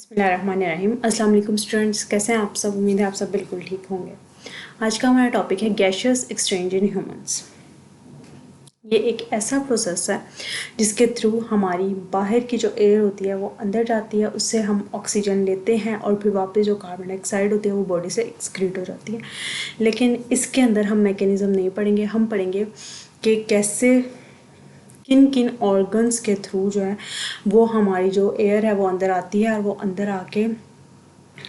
बिस्मिल्लाहिर्रहमानिर्रहीम। अस्सलाम वालेकुम स्टूडेंट्स, कैसे हैं आप सब। उम्मीद है आप सब बिल्कुल ठीक होंगे। आज का हमारा टॉपिक है गैसियस एक्सचेंज इन ह्यूमंस। ये एक ऐसा प्रोसेस है जिसके थ्रू हमारी बाहर की जो एयर होती है वो अंदर जाती है, उससे हम ऑक्सीजन लेते हैं और फिर वापस जो कार्बन डाइऑक्साइड होती है वो बॉडी से एक्सक्रीट हो जाती है। लेकिन इसके अंदर हम मैकेनिज़्म नहीं पढ़ेंगे, हम पढ़ेंगे कि कैसे किन किन ऑर्गन्स के थ्रू जो है वो हमारी जो एयर है वो अंदर आती है और वो अंदर आके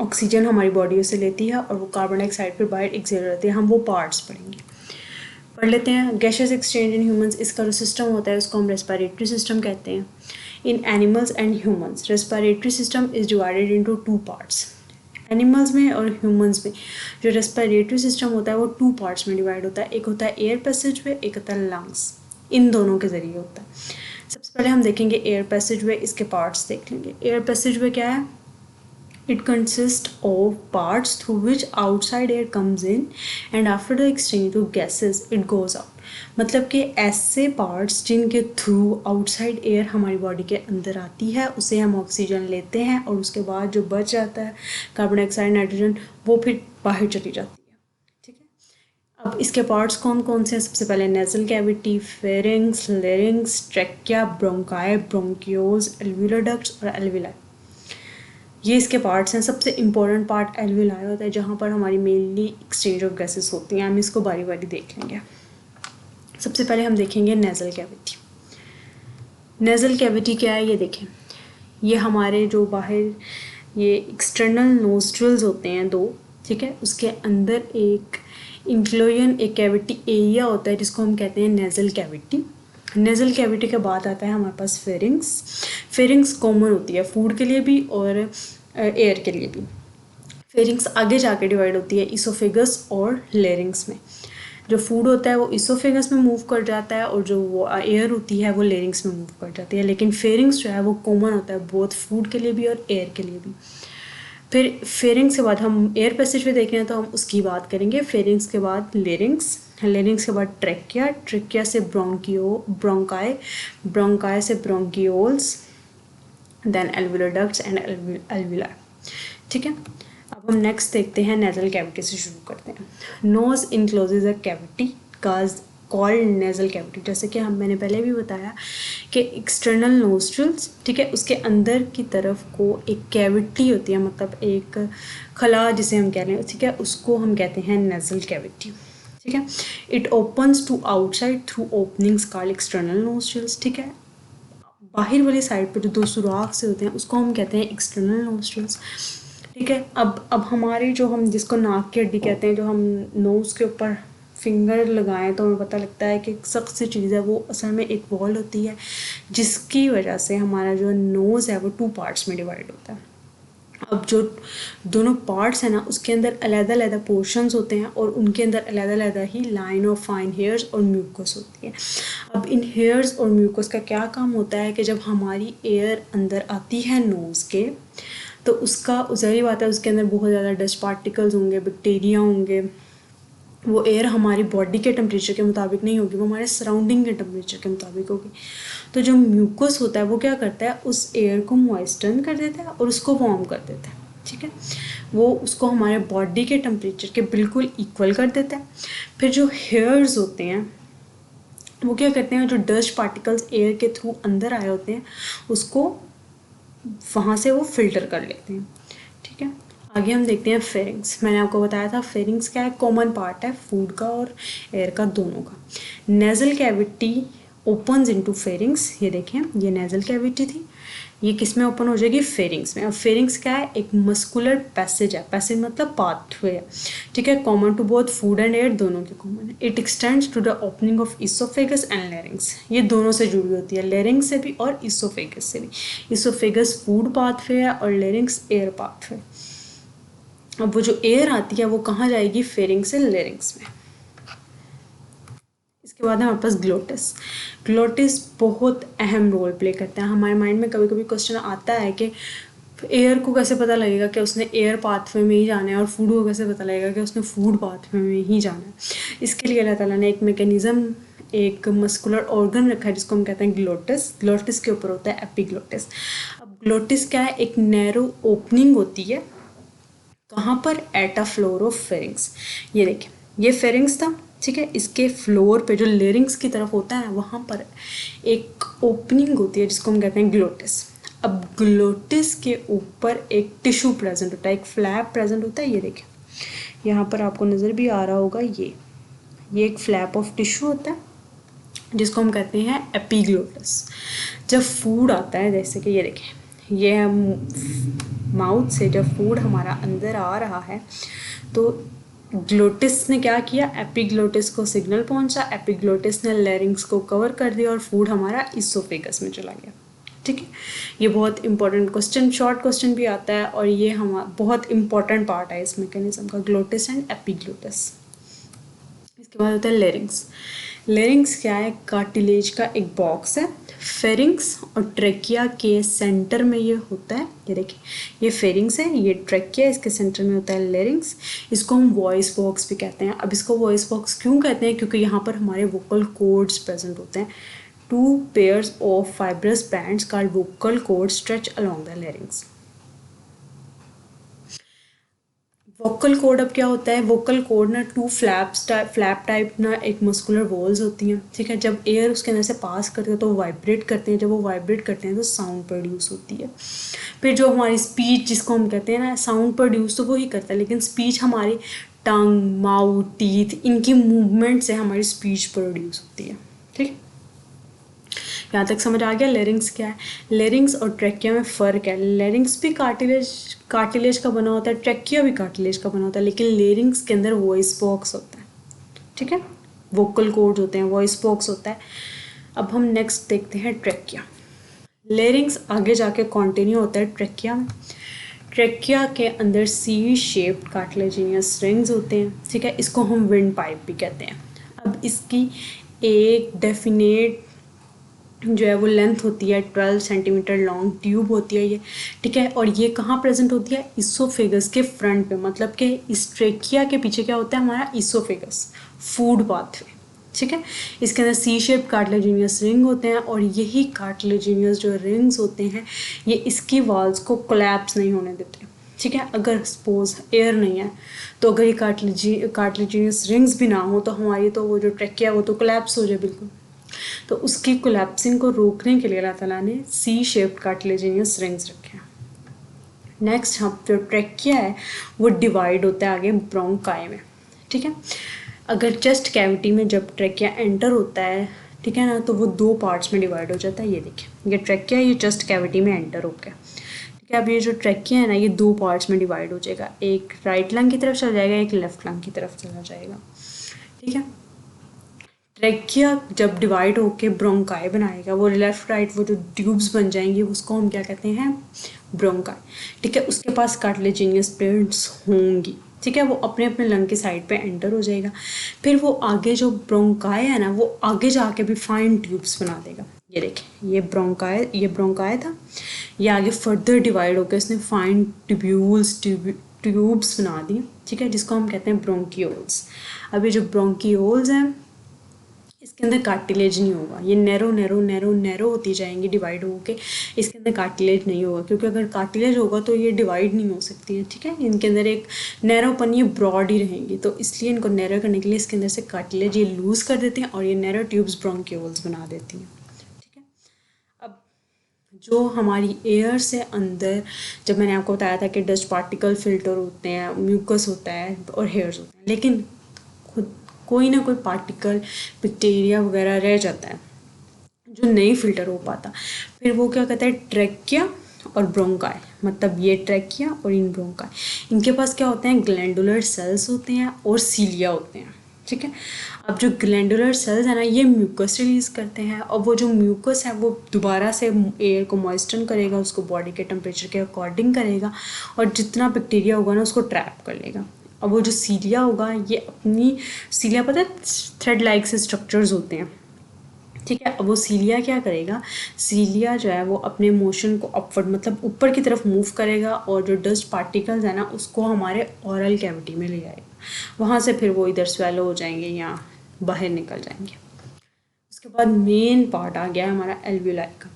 ऑक्सीजन हमारी बॉडी से लेती है और वो कार्बन डाइऑक्साइड फिर बाहर एक्सहेल रहती है। हम वो पार्ट्स पढ़ेंगे। पढ़ लेते हैं गैसियस एक्सचेंज इन ह्यूमंस। इसका जो सिस्टम होता है उसको हम रेस्पिरेटरी सिस्टम कहते हैं। In animals and humans respiratory system is divided into two parts. Animals में और ह्यूमंस में जो रेस्पिरेटरी सिस्टम होता है वो टू पार्ट्स में डिवाइड होता है। एक होता है एयर पैसेज वे, एक होता है लंग्स। इन दोनों के ज़रिए होता है। सबसे पहले हम देखेंगे एयर पैसेज वे, इसके पार्ट्स देख लेंगे। एयर पैसेज वे क्या है? It consists of parts through which outside air comes in and after the exchange of gases it goes out। मतलब कि ऐसे पार्ट्स जिनके थ्रू आउटसाइड एयर हमारी बॉडी के अंदर आती है, उसे हम ऑक्सीजन लेते हैं और उसके बाद जो बच जाता है कार्बन डाइऑक्साइड, नाइट्रोजन, वो फिर बाहर चली जाती है। ठीक है, अब इसके पार्ट्स कौन कौन से हैं? सबसे पहले nasal cavity, pharynx, larynx, trachea, bronchi, bronchioles, alveolar ducts और एल्वुलाई। ये इसके पार्ट्स हैं। सबसे इम्पोर्टेंट पार्ट एल्वुलाई होता है, जहाँ पर हमारी मेनली एक्सचेंज ऑफ गैसेस होती हैं। हम इसको बारी बारी देख लेंगे। सबसे पहले हम देखेंगे नेज़ल कैविटी। नेज़ल कैविटी क्या है ये देखें। ये हमारे जो बाहर ये एक्सटर्नल नोस्ट्रल्स होते हैं दो, ठीक है, उसके अंदर एक इंक्लोजन, एक कैविटी एरिया होता है जिसको हम कहते हैं नेज़ल कैविटी। नेज़ल कैविटी के बाद आता है हमारे पास फेरिंग्स। फेरिंग्स कॉमन होती है फूड के लिए भी और एयर के लिए भी। फेरिंग्स आगे जाके डिवाइड होती है इसोफेगस और लेरिंग्स में। जो फूड होता है वो इसोफेगस में मूव कर जाता है और जो वो एयर होती है वो लेरिंग्स में मूव कर जाती है। लेकिन फेरिंग्स जो है वो कॉमन होता है बोथ फूड के लिए भी और एयर के लिए भी। फिर फेरिंग्स के बाद हम एयर पैसेज पे देख रहे हैं तो हम उसकी बात करेंगे। फेरिंग्स के बाद लेरिंग्स, लेरिंग्स के बाद ट्रैकिया, ट्रैकिया से ब्रोंकाई, ब्रोंकाई से bronchioles, then alveolar ducts and alveoli. ठीक है, अब हम नेक्स्ट देखते हैं नेज़ल कैविटी से शुरू करते हैं। Nose encloses a cavity called nasal cavity. जैसे कि मैंने पहले भी बताया कि एक्सटर्नल नोस्ट्रल्स, ठीक है, उसके अंदर की तरफ को एक कैविटी होती है, मतलब एक खला जिसे हम कह रहे हैं, ठीक है, उसको हम कहते हैं नेज़ल कैविटी। ठीक है, it opens to outside through openings called external nostrils. ठीक है, बाहर वाली साइड पे जो दो सुराख से होते हैं उसको हम कहते हैं एक्सटर्नल नोस्ट्रल्स। ठीक है, अब हमारी जो हम जिसको नाक की हड्डी कहते हैं, जो हम नोज़ के ऊपर फिंगर लगाएं तो हमें पता लगता है कि एक सख्त सी चीज़ है, वो असल में एक वॉल होती है जिसकी वजह से हमारा जो नोज़ है वो टू पार्ट्स में डिवाइड होता है। अब जो दोनों पार्ट्स हैं ना उसके अंदर अलग-अलग पोर्शंस होते हैं और उनके अंदर अलग-अलग ही लाइन ऑफ फाइन हेयर्स और म्यूकस होती है। अब इन हेयर्स और म्यूकस का क्या काम होता है कि जब हमारी एयर अंदर आती है नोज़ के, तो उसका ज़ाहिर बात है उसके अंदर बहुत ज़्यादा डस्ट पार्टिकल्स होंगे, बैक्टीरिया होंगे। वो एयर हमारी बॉडी के टेम्परेचर के मुताबिक नहीं होगी, वो हमारे सराउंडिंग के टेम्परेचर के मुताबिक होगी। तो जो म्यूकस होता है वो क्या करता है, उस एयर को मॉइस्चर कर देता है और उसको वार्म कर देता है। ठीक है, वो उसको हमारे बॉडी के टेम्परेचर के बिल्कुल इक्वल कर देता है। फिर जो हेयर्स होते हैं वो क्या करते हैं, जो डस्ट पार्टिकल्स एयर के थ्रू अंदर आए होते हैं उसको वहाँ से वो फिल्टर कर लेते हैं। ठीक है, आगे हम देखते हैं फेरिंग्स। मैंने आपको बताया था फेरिंग्स क्या है, कॉमन पार्ट है फूड का और एयर का दोनों का। Nasal cavity opens into pharynx. ये देखें, ये नेज़ल कैविटी थी, ये किस में ओपन हो जाएगी, फेरिंग्स में। अब फेरिंग्स क्या है, एक मस्कुलर पैसेज है, पैसेज मतलब पाथवे है। ठीक है, common to both food and air, दोनों के कॉमन है। It extends to the opening of oesophagus and larynx. ये दोनों से जुड़ी होती है, लेरिंग्स से भी और इसोफेगस से भी। इसोफेगस फूड पाथवे है और लेरिंग्स एयर पाथवे। अब वो जो एयर आती है वो कहाँ जाएगी, फेरिंग्स से लेरिंग्स में। इसके बाद हमारे पास ग्लोटिस। ग्लोटिस बहुत अहम रोल प्ले करता है। हमारे माइंड में कभी कभी क्वेश्चन आता है कि एयर को कैसे पता लगेगा कि उसने एयर पाथवे में ही जाना है और फूड को कैसे पता लगेगा कि उसने फूड पाथवे में ही जाना है। इसके लिए अल्लाह ताला ने एक मैकेनिज़्म, एक मस्कुलर ऑर्गन रखा है जिसको हम कहते हैं ग्लोटिस। ग्लोटिस के ऊपर होता है एपिग्लोटिस। अब ग्लोटिस क्या है, एक नैरो ओपनिंग होती है, कहाँ पर, at a floor of pharynx. ये देखिए, ये फेरिंग्स था, ठीक है, इसके फ्लोर पे जो लेरिंग्स की तरफ होता है वहाँ पर एक ओपनिंग होती है जिसको हम कहते हैं ग्लोटिस। अब ग्लोटिस के ऊपर एक टिश्यू प्रेजेंट होता है, एक फ्लैप प्रेजेंट होता है। ये देखिए यहाँ पर आपको नज़र भी आ रहा होगा, ये एक फ्लैप ऑफ टिश्यू होता है जिसको हम कहते हैं एपिग्लोटिस। जब फूड आता है, जैसे कि ये देखें, ये हम माउथ से जब फूड हमारा अंदर आ रहा है तो ग्लोटिस ने क्या किया, एपिग्लोटिस को सिग्नल पहुंचा, एपिग्लोटिस ने लैरिंग्स को कवर कर दिया और फूड हमारा इसोफेगस में चला गया। ठीक है, ये बहुत इंपॉर्टेंट क्वेश्चन, शॉर्ट क्वेश्चन भी आता है और ये हम बहुत इंपॉर्टेंट पार्ट है इस मैकेनिज्म का, ग्लोटिस एंड एपिग्लोटिस। इसके बाद होता है लेरिंग्स। लेरिंग्स क्या है, कार्टिलेज का एक बॉक्स है। फेरिंग्स और ट्रेकिया के सेंटर में ये होता है। ये देखिए, ये फेरिंग्स है, ये ट्रेकिया, इसके सेंटर में होता है लेरिंग्स। इसको हम वॉइस बॉक्स भी कहते हैं। अब इसको वॉइस बॉक्स क्यों कहते हैं, क्योंकि यहाँ पर हमारे वोकल कॉर्ड्स प्रेजेंट होते हैं। 2 pairs of fibrous bands called vocal cords stretch along the larynx. Vocal cord अब क्या होता है, वोकल कॉर्ड ना 2 फ्लैप टाइप ना एक मस्कुलर वॉल्स होती हैं, ठीक है। जब एयर उसके अंदर से पास करते हैं तो वो वाइब्रेट करते हैं, जब वो वाइब्रेट करते हैं तो साउंड प्रोड्यूस होती है। फिर जो हमारी स्पीच जिसको हम कहते हैं ना, साउंड प्रोड्यूस तो वो ही करता है, लेकिन स्पीच हमारी टंग, माउथ, टीथ, इनकी मूवमेंट से हमारी स्पीच प्रोड्यूस होती है। ठीक, यहाँ तक समझ आ गया। लेरिंग्स क्या है, लेरिंग्स और ट्रेकिया में फ़र्क है। लेरिंग्स भी कार्टिलेज का बना होता है, ट्रेकिया भी कार्टिलेज का बना होता है, लेकिन लेरिंग्स के अंदर वॉइस बॉक्स होता है, ठीक है, वोकल कॉर्ड होते हैं, वॉइस बॉक्स होता है। अब हम नेक्स्ट देखते हैं ट्रेकिया। लेरिंग्स आगे जाके कॉन्टिन्यू होता है ट्रेकिया में। ट्रेकिया के अंदर सी शेप्ड कार्टिलेजिनियस रिंग्स होते हैं, ठीक है, इसको हम विंड पाइप भी कहते हैं। अब इसकी एक डेफिनेट जो है वो लेंथ होती है, 12 सेंटीमीटर लॉन्ग ट्यूब होती है ये, ठीक है। और ये कहाँ प्रेजेंट होती है, इसोफेगस के फ्रंट पे, मतलब कि इस ट्रेकिया के पीछे क्या होता है, हमारा इसोफेगस, फूड पाथवे, ठीक है। इसके अंदर सी शेप कार्टिलेजिनियस रिंग होते हैं और यही कार्टिलेजिनियस जो रिंग्स होते हैं ये इसकी वॉल्स को कोलैप्स नहीं होने देते, ठीक है। अगर सपोज एयर नहीं है तो अगर ये कार्टिलेजिनियस रिंग्स भी ना हो तो हमारी तो वो जो ट्रेकिया वो तो कोलैप्स हो जाए बिल्कुल। तो उसकी कोलैप्सिंग को रोकने के लिए अल्लाह ताला ने सी शेप्ड कार्टिलेजिनियस रिंग्स रखे हैं। नेक्स्ट हम जो ट्रेकिया है वो डिवाइड होता है आगे ब्रोंकाई में, ठीक है। अगर चेस्ट कैविटी में जब ट्रेकिया एंटर होता है, ठीक है ना, तो वो 2 पार्ट्स में डिवाइड हो जाता है। ये देखिए, ये ट्रेकिया, ये चेस्ट कैविटी में एंटर हो गया, ठीक है। अब ये जो ट्रेकिया है ना, ये 2 पार्ट्स में डिवाइड हो जाएगा, एक राइट लंग की तरफ चला जाएगा, एक लेफ्ट लंग की तरफ चला जाएगा, ठीक है। ट्रेकिया जब डिवाइड होके ब्रोंकाई बनाएगा, वो लेफ्ट राइट वो जो ट्यूब्स बन जाएंगी उसको हम क्या कहते हैं, ब्रोंकाई, ठीक है। उसके पास कार्टिलेजिनियस प्लेट्स होंगी, ठीक है, वो अपने अपने लंग की साइड पे एंटर हो जाएगा। फिर वो आगे जो ब्रोंकाई है ना, वो आगे जाके भी फाइन ट्यूब्स बना देगा। ये देखिए, ये ब्रोंकाई था, ये आगे फर्दर डिवाइड होकर इसने फाइन ट्यूब्स बना दी, ठीक है, जिसको हम कहते हैं ब्रोंकियोल्स। अब ये जो ब्रोंकियोल्स हैं इसके अंदर कार्टिलेज नहीं होगा, ये नैरो नैरो नैरो नैरो होती जाएंगी डिवाइड होके, इसके अंदर कार्टिलेज नहीं होगा, क्योंकि अगर कार्टिलेज होगा तो ये डिवाइड नहीं हो सकती है, ठीक है। इनके अंदर एक नैरोपन, ये ब्रॉड ही रहेंगी, तो इसलिए इनको नैरो करने के लिए इसके अंदर से कार्टिलेज ये लूज़ कर देते हैं और ये नैरो ट्यूब्स ब्रोंकियोल्स बना देती हैं, ठीक है। अब जो हमारी एयर से अंदर, जब मैंने आपको बताया था कि डस्ट पार्टिकल फिल्टर होते हैं, म्यूकस होता है और हेयर्स होते हैं, लेकिन खुद कोई ना कोई पार्टिकल, बैक्टीरिया वगैरह रह जाता है जो नहीं फिल्टर हो पाता। फिर वो क्या कहता है, ट्रेकिया और ब्रोंकाई, मतलब ये ट्रेकिया और इन ब्रोंकाई, इनके पास क्या होते हैं, ग्लैंडुलर सेल्स होते हैं और सीलिया होते हैं, ठीक है। अब जो ग्लैंडुलर सेल्स है ना, ये म्यूकस रिलीज़ करते हैं और वो जो म्यूकस है वो दोबारा से एयर को मॉइस्चर करेगा, उसको बॉडी के टेम्परेचर के अकॉर्डिंग करेगा और जितना बैक्टीरिया होगा ना उसको ट्रैप कर लेगा। अब वो जो सीलिया होगा, ये अपनी सीलिया पता है थ्रेड लाइक से स्ट्रक्चर्स होते हैं, ठीक है। अब वो सीलिया क्या करेगा, सीलिया जो है वो अपने मोशन को अपवर्ड मतलब ऊपर की तरफ मूव करेगा और जो डस्ट पार्टिकल्स है ना उसको हमारे ओरल कैविटी में ले आएगा, वहाँ से फिर वो इधर स्वेलो हो जाएंगे या बाहर निकल जाएंगे। उसके बाद मेन पार्ट आ गया हमारा एल्वियोलाई का।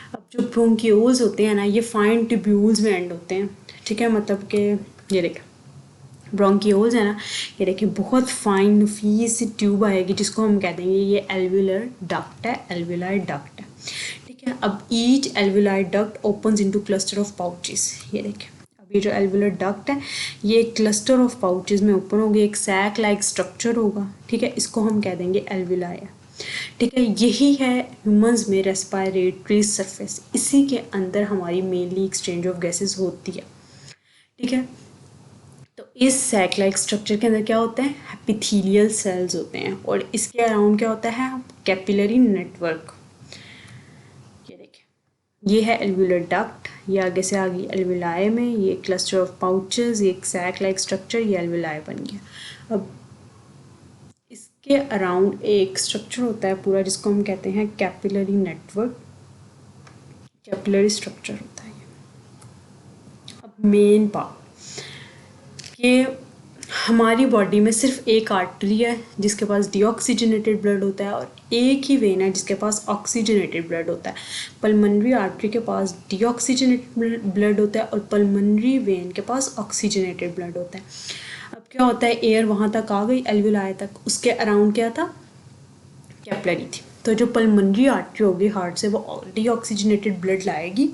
अब जो ब्रोंकियोल्स होते हैं ना, ये फाइन ट्यूब्यूल्स में एंड होते हैं, ठीक है। मतलब कि ये देखें ब्रोंकियोल्स है ना, ये देखिए बहुत फाइन नफीस सी ट्यूब आएगी जिसको हम कह देंगे ये एल्वुलर डक्ट है, एल्वुलर डक्ट है, ठीक है। अब each alveolar duct opens into cluster of pouches, ये देखिए अब ये जो एल्वुलर डक्ट है ये क्लस्टर ऑफ पाउचेस में ओपन होगी, एक सैक लाइक स्ट्रक्चर होगा, ठीक है। इसको हम कह देंगे एल्वुलाई, ठीक है। यही है ह्यूमंस में रेस्पिरेटरी सरफेस, इसी के अंदर हमारी मेनली एक्सचेंज ऑफ गैसेस होती है, ठीक है। तो इस सैक लाइक स्ट्रक्चर के अंदर क्या होते हैं, एपिथेलियल सेल्स होते हैं, और इसके अराउंड क्या होता है, कैपिलरी नेटवर्क। ये देखिए ये है एल्वुलर डक्ट, ये आगे से आ गई एल्वुलाई में, ये क्लस्टर ऑफ पाउचेस, ये एक सैक लाइक स्ट्रक्चर, ये एल्वुलाई बन गया। अब इसके अराउंड एक स्ट्रक्चर होता है पूरा जिसको हम कहते हैं कैपिलरी नेटवर्क, कैपिलरी स्ट्रक्चर होता है ये। अब मेन पार्ट कि हमारी बॉडी में सिर्फ एक आर्टरी है जिसके पास डीऑक्सीजनेटेड ब्लड होता है, और एक ही वेन है जिसके पास ऑक्सीजनेटेड ब्लड होता है। पल्मोनरी आर्टरी के पास डीऑक्सीजनेटेड ब्लड होता है और पल्मोनरी वेन के पास ऑक्सीजनेटेड ब्लड होता है। अब क्या होता है, एयर वहाँ तक आ गई एल्वुलाई तक, उसके अराउंड क्या था, कैपिलरी थी। तो जो पल्मोनरी आर्टरी होगी हार्ट से, वो डीऑक्सीजनेटेड ब्लड लाएगी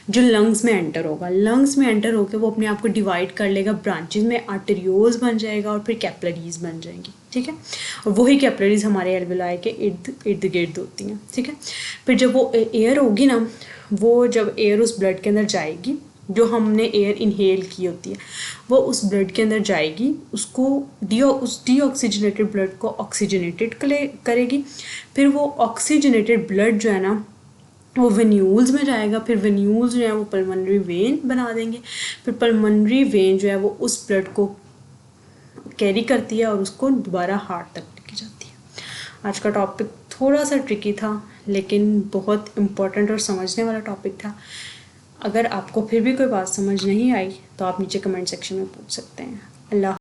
जो लंग्स में एंटर होगा, लंग्स में एंटर होकर वो अपने आप को डिवाइड कर लेगा ब्रांचेस में, आर्टेरियोल्स बन जाएगा और फिर कैपिलरीज बन जाएंगी, ठीक है। और वही कैपिलरीज हमारे एल्वुलाई के इर्द गिर्द होती हैं, ठीक है। फिर जब वो एयर होगी ना, वो जब एयर उस ब्लड के अंदर जाएगी, जो हमने एयर इनहेल की होती है वो उस ब्लड के अंदर जाएगी, उसको उस डीऑक्सीजनेटेड ब्लड को ऑक्सीजनेटेड करेगी। फिर वो ऑक्सीजनेटेड ब्लड जो है ना वो वेन्यूल्स में जाएगा, फिर वेन्यूल्स जो है वो पल्मोनरी वेन बना देंगे, फिर पल्मोनरी वेन जो है वो उस ब्लड को कैरी करती है और उसको दोबारा हार्ट तक लेके जाती है। आज का टॉपिक थोड़ा सा ट्रिकी था लेकिन बहुत इम्पोर्टेंट और समझने वाला टॉपिक था। अगर आपको फिर भी कोई बात समझ नहीं आई तो आप नीचे कमेंट सेक्शन में पूछ सकते हैं। अल्लाह।